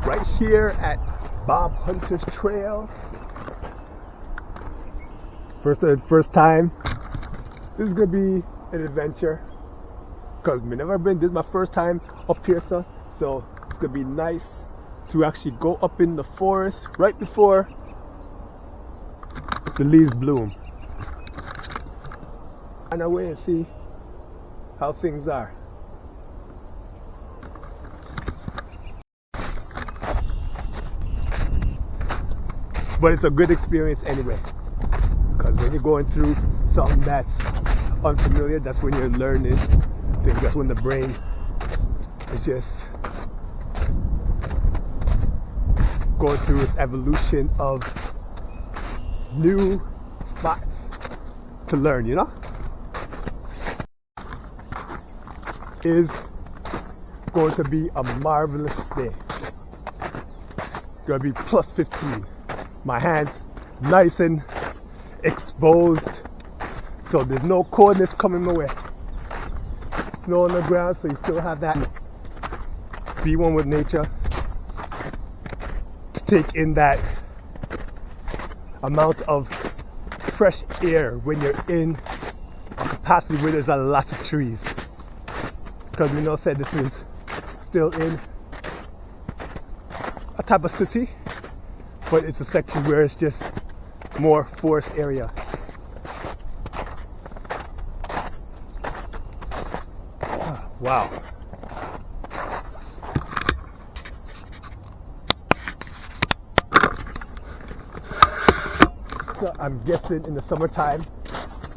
right here at Bob Hunter's Trail. First time. This is gonna be an adventure because we've never been. This is my first time up here, so it's gonna be nice to actually go up in the forest right before the leaves bloom. Find our way and see how things are. But it's a good experience anyway, because when you're going through something that's unfamiliar, that's when you're learning things. That's when the brain is just going through its evolution of new spots to learn, you know? Is going to be a marvelous day. Gonna be plus 15. My hands nice and exposed, so there's no coldness coming my way. Snow on the ground, so you still have that. Be one with nature. To take in that amount of fresh air when you're in a capacity where there's a lot of trees. Because we know said this is still in a type of city, but it's a section where it's just more forest area. Wow. So I'm guessing in the summertime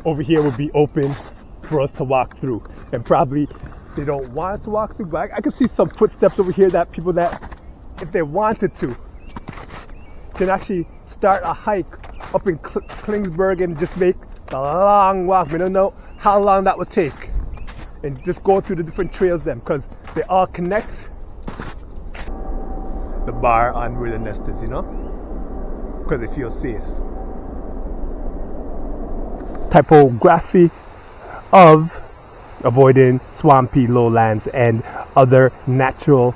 over here would be open for us to walk through, and probably they don't want us to walk through, but I can see some footsteps over here that people that, if they wanted to, can actually start a hike up in Klingsberg and just make a long walk. We don't know how long that would take, and just go through the different trails then, because they all connect. The bar on where the nest is, you know, because they feel safe. Typography of avoiding swampy lowlands and other natural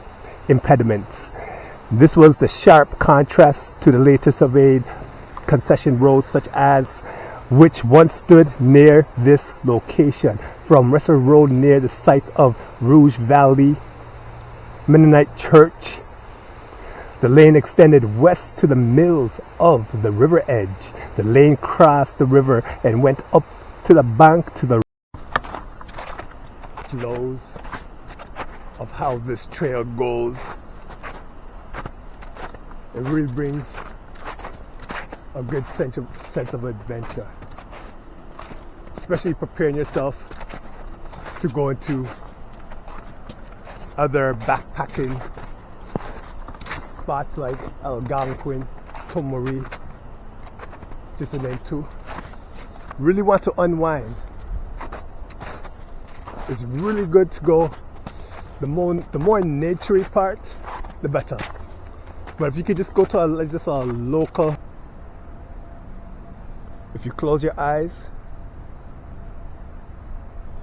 impediments. This was the sharp contrast to the later surveyed concession roads, such as which once stood near this location. From Resser Road near the site of Rouge Valley Mennonite Church, the lane extended west to the mills of the river edge. The lane crossed the river and went up to the bank to the flows of how this trail goes. It really brings a good sense of adventure, especially preparing yourself to go into other backpacking spots like Algonquin, Tomori, just to name two. Really want to unwind. It's really good to go. The more naturey part, the better. But if you could just go to a local, if you close your eyes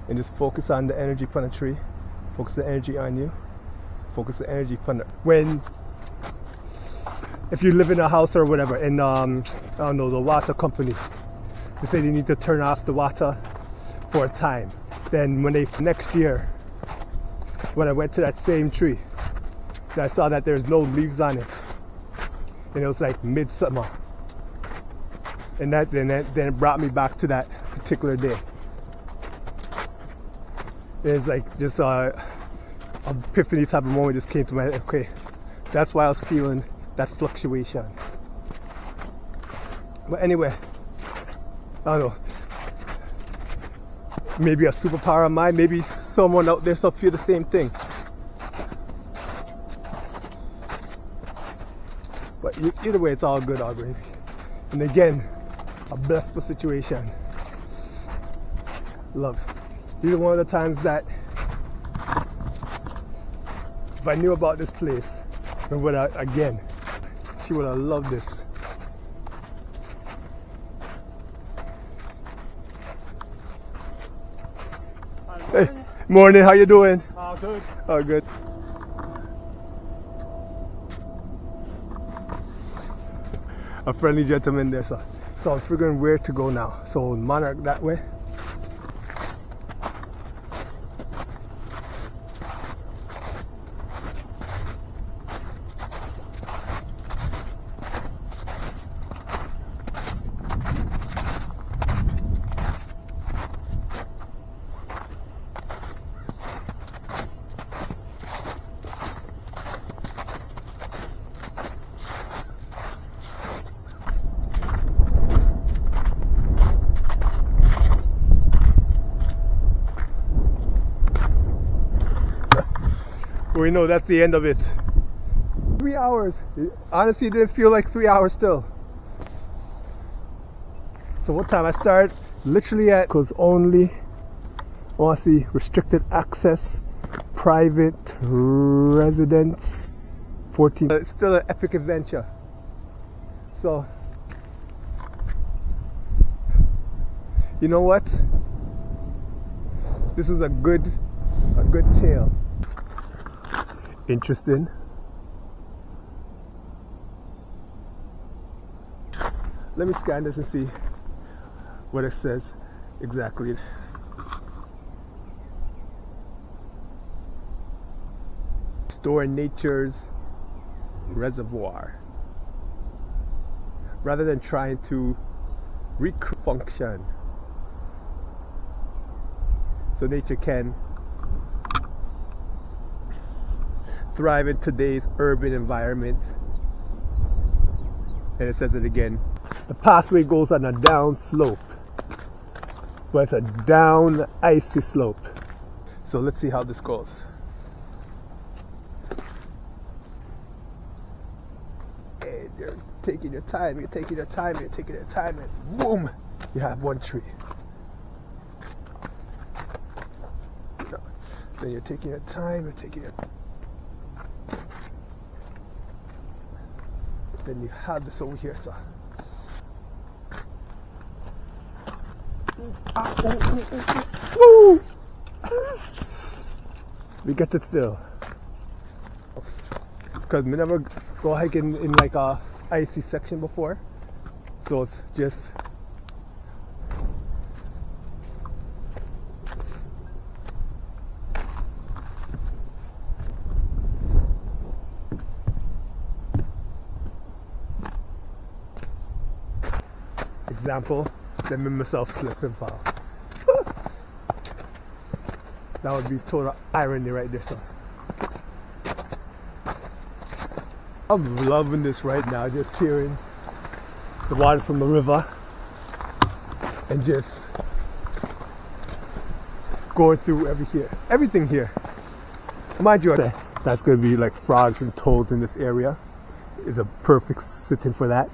and just focus on the energy from the tree, focus the energy on you, focus the energy from the, if you live in a house or whatever, and I don't know, the water company, they say they need to turn off the water for a time. Then next year, when I went to that same tree, I saw that there's no leaves on it, and it was like midsummer, and then it brought me back to that particular day. It's like just a epiphany type of moment just came to my head. Okay, that's why I was feeling that fluctuation. But anyway, I don't know, maybe a superpower of mine, maybe someone out there so feel the same thing. But either way, it's all good, all gravy. And again, a blissful situation. Love. These are one of the times that if I knew about this place, then again, she would have loved this. Hey, morning, how you doing? Oh, good. Oh, good. a friendly gentleman there, so I'm figuring where to go now. So Monarch that way. We know that's the end of it. 3 hours. Honestly, it didn't feel like 3 hours still. So what time I started? Literally at, because only, I want to see restricted access, private residence, 14. It's still an epic adventure. So, you know what? This is a good tale. Interesting. Let me scan this and see what it says exactly. Restore nature's reservoir. Rather than trying to function, so nature can thrive in today's urban environment. And it says it again. The pathway goes on a down slope, but it's a down icy slope. So let's see how this goes. And you're taking your time, and boom, you have one tree. Then you're taking your time, then you have this over here, so. Woo! We get it still. Because we never go hiking in like a icy section before. So it's just example, then make myself slip and fall. That would be total irony right there, so. I'm loving this right now, just hearing the waters from the river and just going through everything here. Mind you, that's going to be like frogs and toads in this area. Is a perfect sitting for that.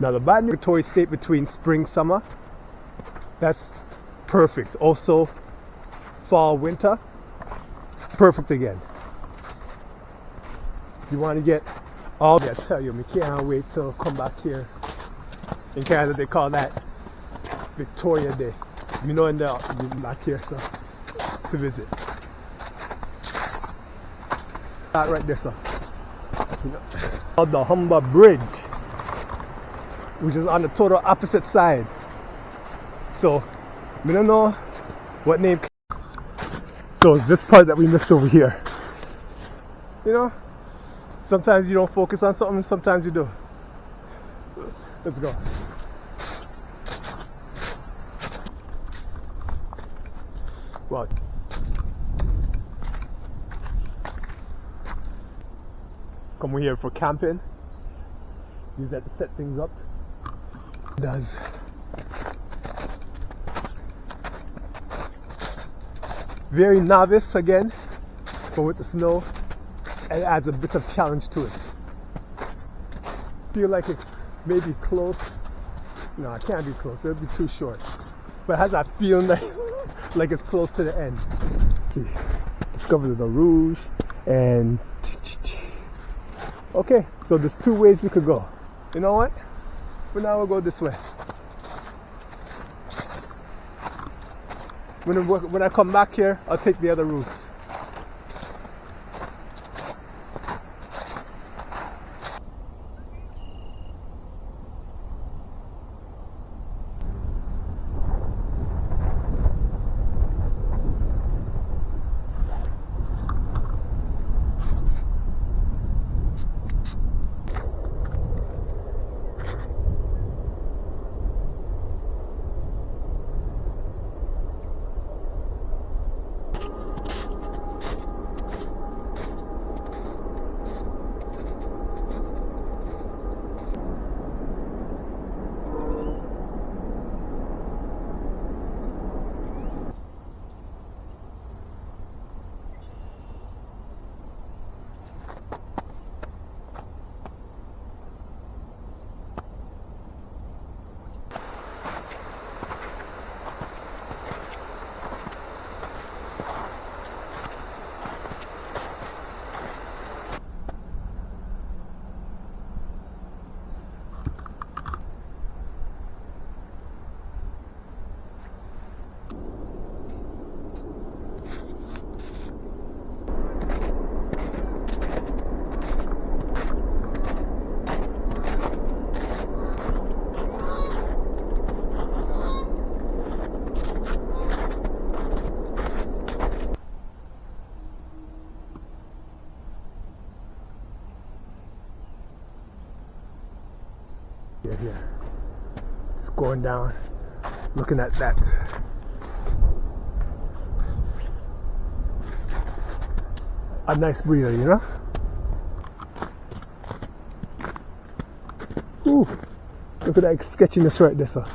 Now the bad migratory state between spring, summer, that's perfect. Also fall, winter, perfect again. You want to get all, I tell you, we can't wait till come back here. In Canada they call that Victoria Day. You know, and you're back here, so to visit. That right there, so. You know, the Humber Bridge, which is on the total opposite side. So, we don't know what name. So, this part that we missed over here. You know, sometimes you don't focus on something, sometimes you do. Let's go. Well, come here for camping. Use that to set things up. It does. Very novice again, but with the snow, it adds a bit of challenge to it. Feel like it's maybe close. No, it can't be close. It'll be too short. But it has that feeling like it's close to the end. Let's see, discovered the Rouge and. Okay, so there's two ways we could go. You know what? For now, we'll go this way. When I come back here, I'll take the other route. Here. It's going down, looking at that. A nice breather, you know? Ooh, look at that sketchiness right there, sir.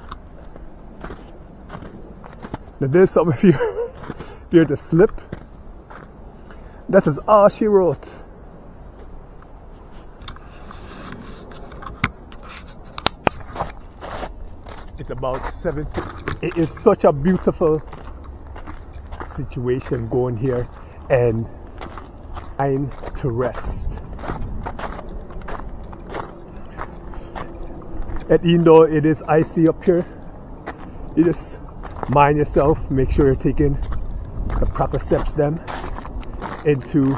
Now there's something if you're to slip. That is all she wrote. It's about 7. It is such a beautiful situation going here and time to rest. And even though it is icy up here, you just mind yourself, make sure you're taking the proper steps then into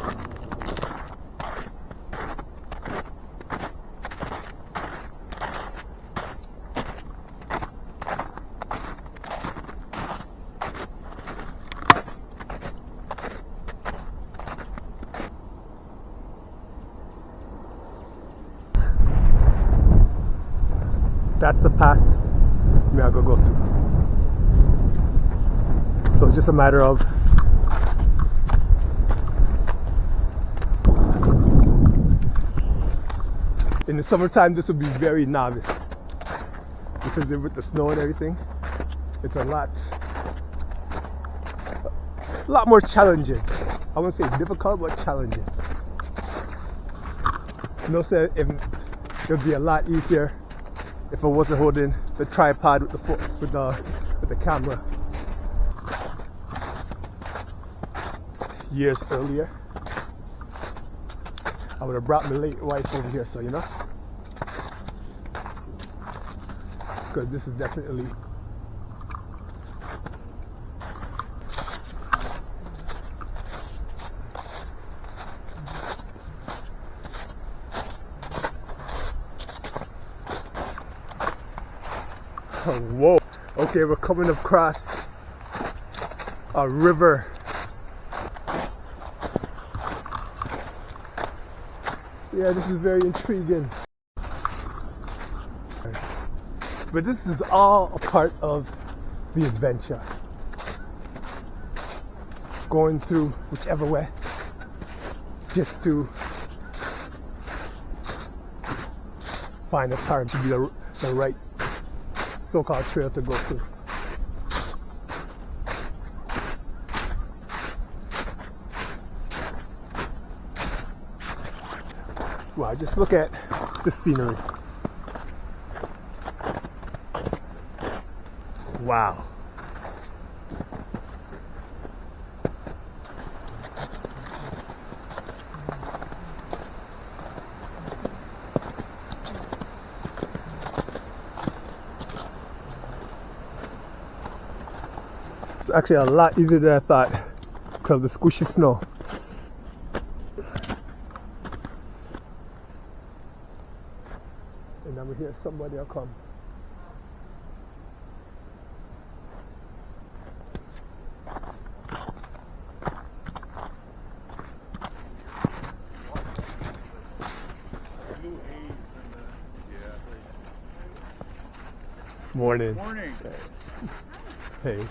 that's the path me I go to. So it's just a matter of in the summertime this would be very novice. This is with the snow and everything. It's a lot more challenging. I won't say difficult, but challenging. You know, say it would be a lot easier if I wasn't holding the tripod with the camera. Years earlier, I would have brought my late wife over here, so you know, because this is definitely oh, whoa. Okay, we're coming across a river. Yeah, this is very intriguing. But this is all a part of the adventure. Going through whichever way, just to find a turn to be the right so-called trail to go through. Wow, just look at the scenery. Wow. It's actually a lot easier than I thought because of the squishy snow. And I'm here, somebody will come. Morning. Morning. Hey.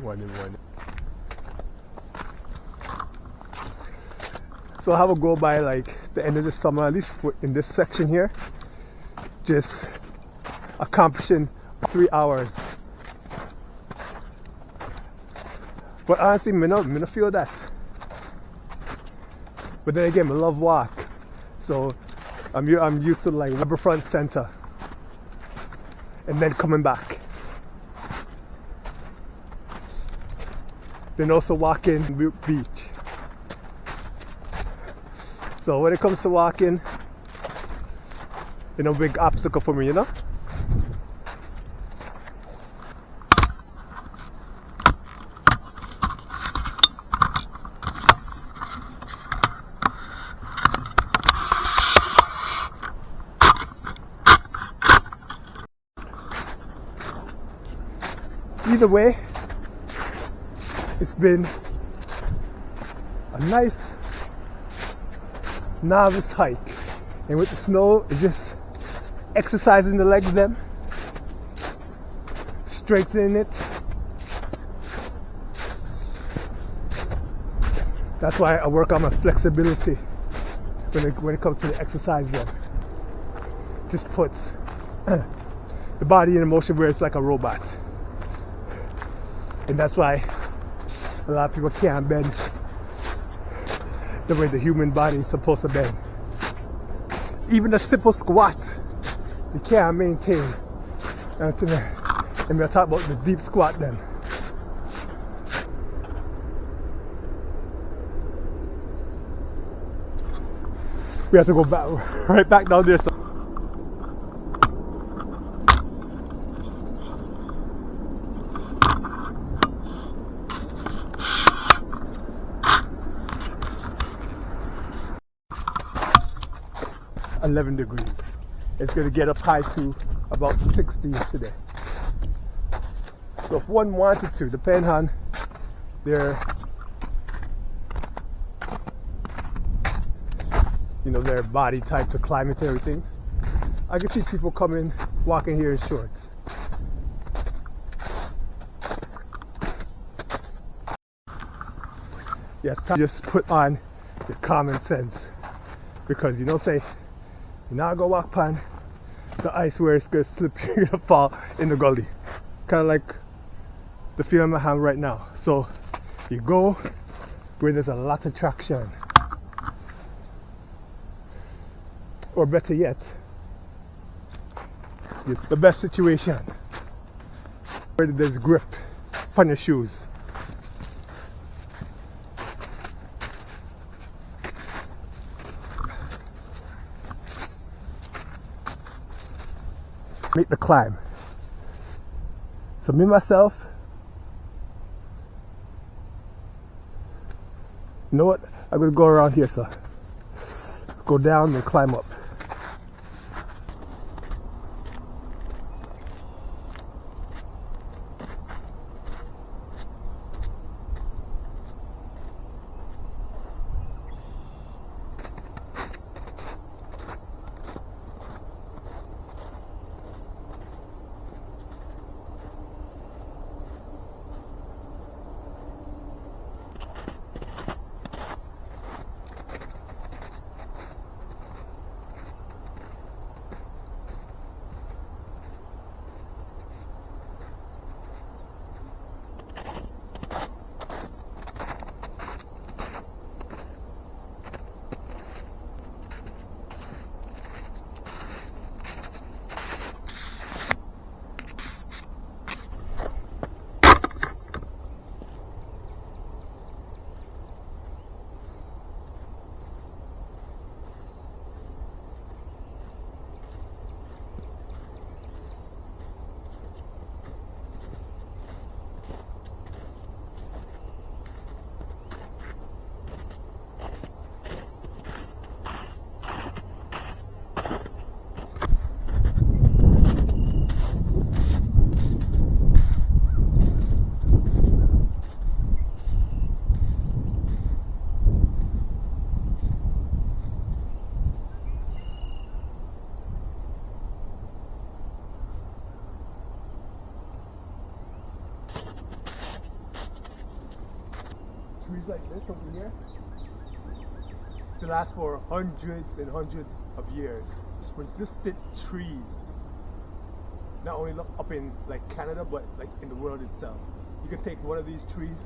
Morning. So I will go by like the end of the summer, at least in this section here, just accomplishing 3 hours. But honestly, I don't feel that. But then again, I love walk, so I'm used to like Riverfront Center, and then coming back. Then also walking beach. So when it comes to walking, big obstacle for me, you know? Either way, it's been a nice novice hike, and with the snow, it just exercising the legs then, strengthening it. That's why I work on my flexibility when it comes to the exercise then. Just puts the body in a motion where it's like a robot. And that's why a lot of people can't bend the way the human body is supposed to bend. Even a simple squat, you can't maintain. And we'll talk about the deep squat then. We have to go back, right back down there. So 11 degrees. It's going to get up high to about 16 today. So if one wanted to, depending on their, their body type to climate and everything, I can see people coming, walking here in shorts. Yes, just put on your common sense, because say you're not gonna walk on the ice where it's gonna slip, you're gonna fall in the gully. Kind of like the feeling I have right now. So you go where there's a lot of traction, or better yet, the best situation where there's grip on your shoes. Make the climb. So me myself, you know what? I'm gonna go around here, so go down and climb up. Trees like this over here to last for hundreds and hundreds of years. It's resistant trees, not only up in like Canada, but like in the world itself. You can take one of these trees,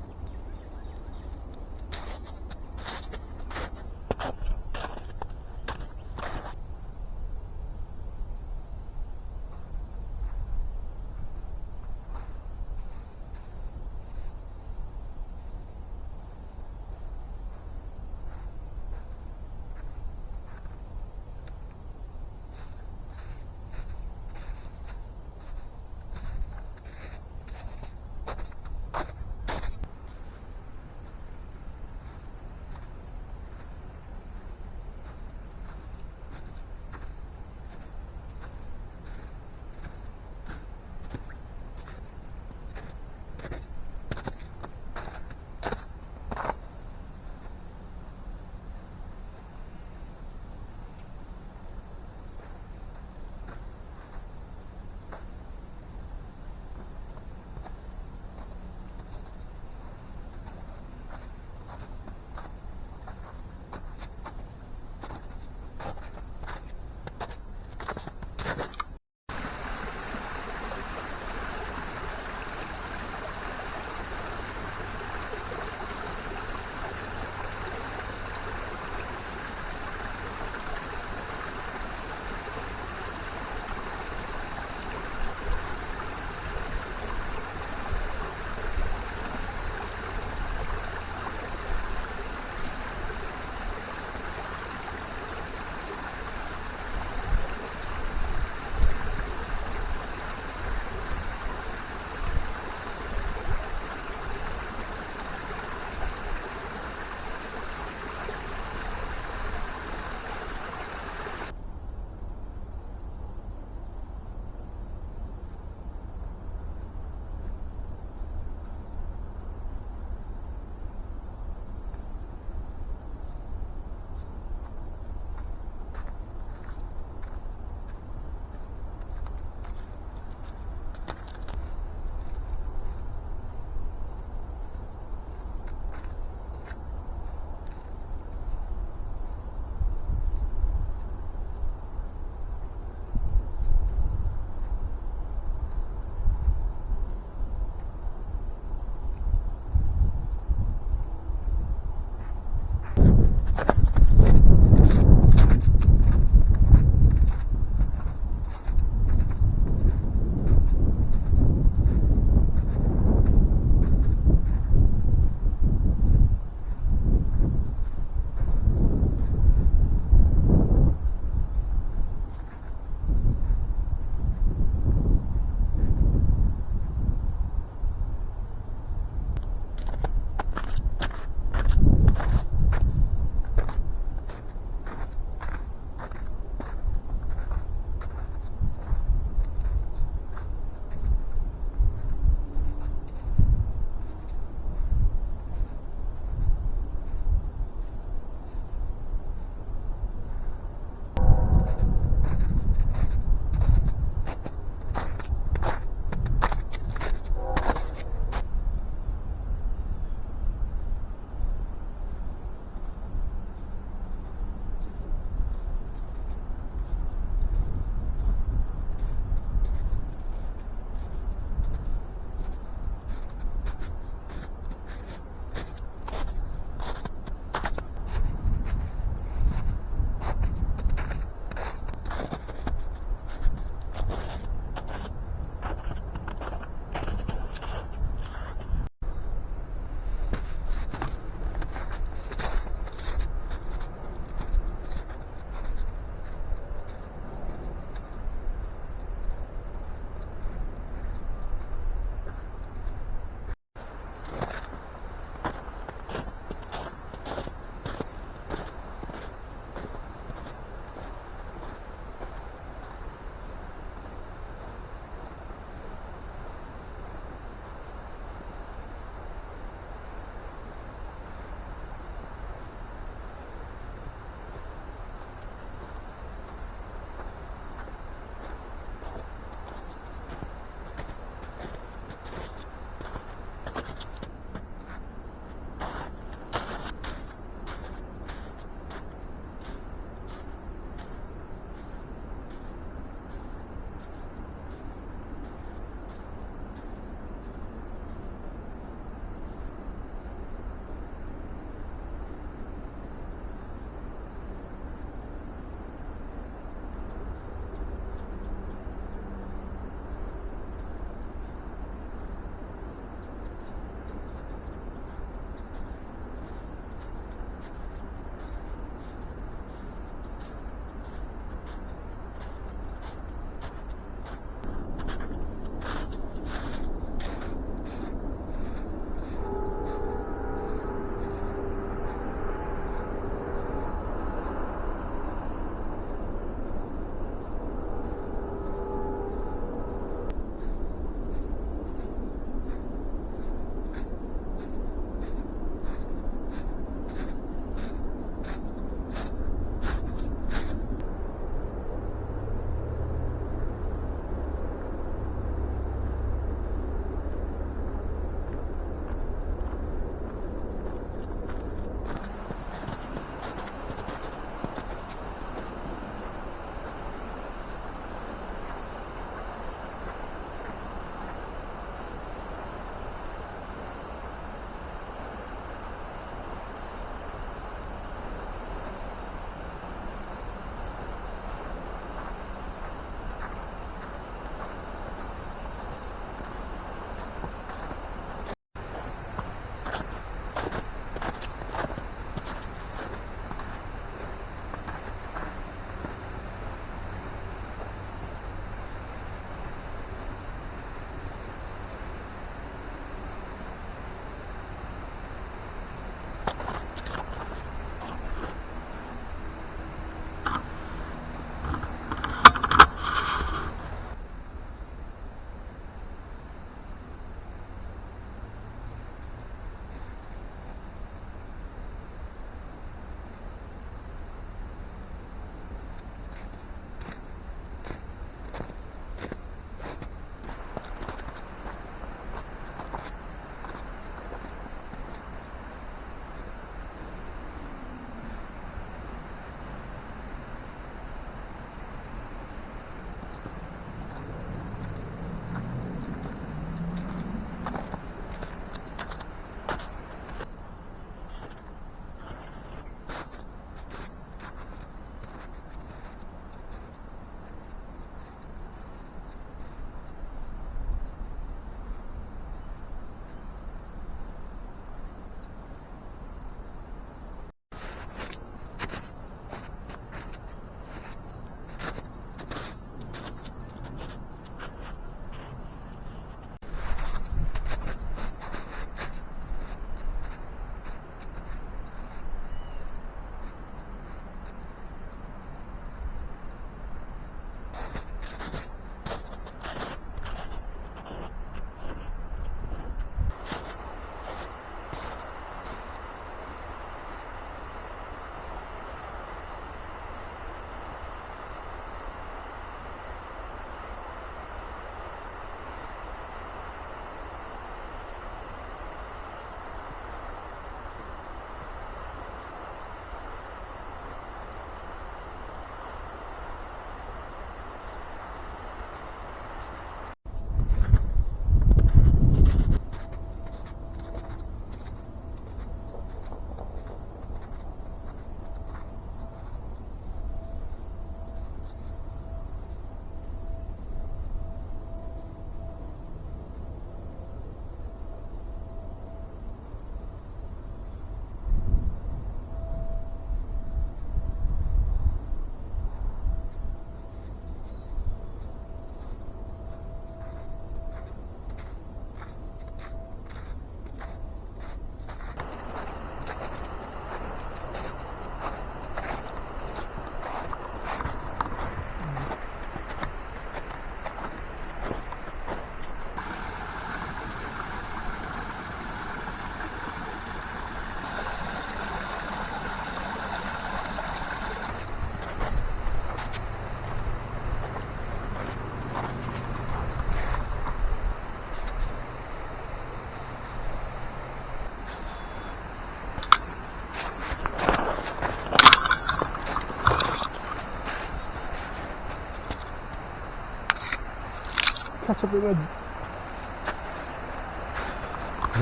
catch up with a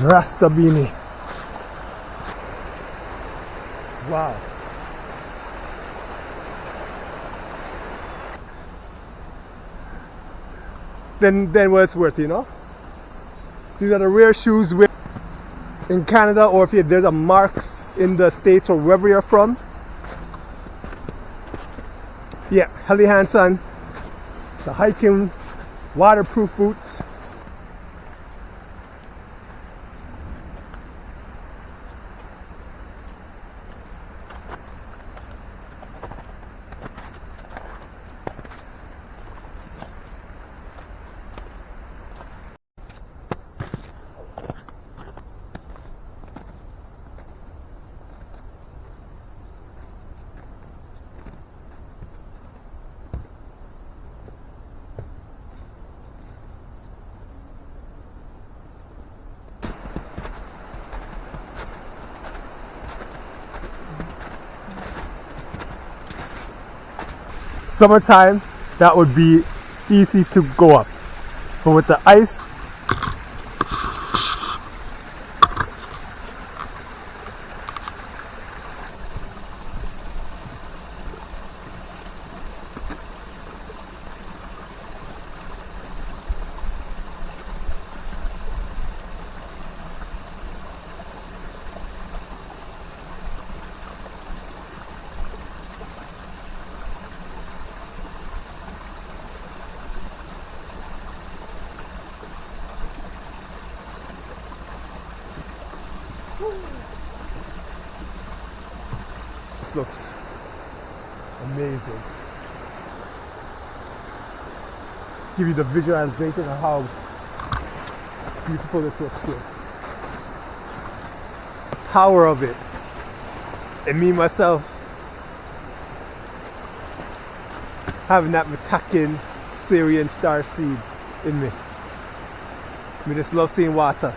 Rasta beanie. Wow. Then what it's worth, you know? These are the rare shoes with in Canada, or if there's a marks in the States or wherever you're from. Yeah, Helly Hansen, the hiking waterproof boots. Summertime, that would be easy to go up, but with the ice, this looks amazing. Give you the visualization of how beautiful this looks here. The power of it. And me myself having that Matakan Syrian star seed in me. I just love seeing water.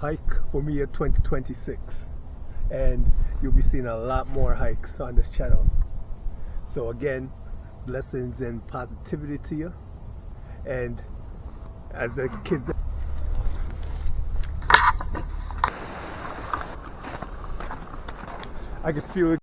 Hike for me at 2026, and you'll be seeing a lot more hikes on this channel. So again, blessings and positivity to you, and as the kids I can feel it.